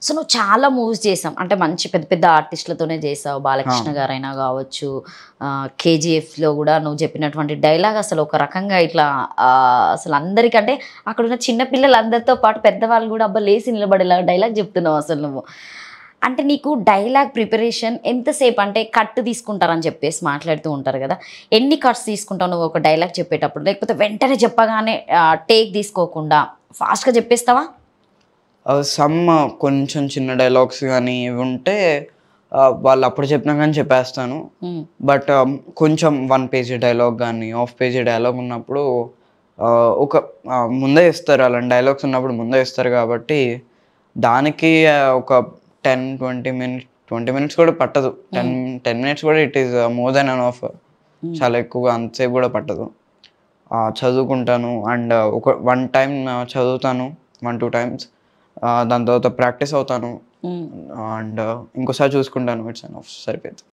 So, నువ్వు చాలా movies చేసాం. అంటే మంచి పెద్ద పెద్ద ఆర్టిస్ట్‌లతోనే చేసావు. ఆ! బాలకృష్ణ గారైనా గావచ్చు, 'కేజీఎఫ్‌లో' గూడా నువ్వు చెప్పినటువంటి డైలాగ్ అసలు ఒక రకంగా ఇట్లా అసలు అందరికంటే అక్కడున్న చిన్న పిల్లలందరితో పాటు పెద్దవాళ్ళు గూడా అబ్బా! లేసి నిలబడేలాగా డైలాగ్ చెప్తున్నావు అసలు నువ్వు. అంటే నీకు డైలాగ్ ప్రిపరేషన్ ఎంతసేపు అంటే కట్ తీసుకుంటారని చెప్పేసి మాట్లాడుతూ ఉంటారు గదా! ఎన్ని కట్స్ తీసుకుంటావు నువ్వు ఒక డైలాగ్ చెప్పేటప్పుడు? లేకపోతే వెంటనే చెప్పగానే టేక్ తీసుకోకుండా ఫాస్ట్‌గా చెప్పేస్తావా? సమ్ కొంచెం చిన్న డైలాగ్స్ గానీ ఇవి ఉంటే వాళ్ళు అప్పుడు చెప్పినా గానీ చెప్పేస్తాను. హ్మ్. బట్ కొంచెం 1 పేజీ డైలాగ్ గానీ, హాఫ్ పేజీ డైలాగ్ ఉన్నప్పుడు ఒక ముందే ఇస్తారు. అలాంటి డైలాగ్స్ ఉన్నప్పుడు ముందే ఇస్తారు గాబట్టి, దానికి ఒక 10, 20 మినిట్స్ కూడా పట్టదు. హ్మ్. 10 మినిట్స్ కూడా it is more than enough. హ్మ్. చాలా ఎక్కువగా అంతసేపు గూడా పట్టదు. చదువుకుంటాను అండ్ వన్ టైమ్ చదువుతాను. 1, 2 టైమ్స్. దాని తర్వాత ప్రాక్టీస్ అవుతాను. హ్మ్. అండ్ ఇంకోసారి చూసుకుంటాను. ఇట్స్ ఎనఫ్ సరిపోద్ది.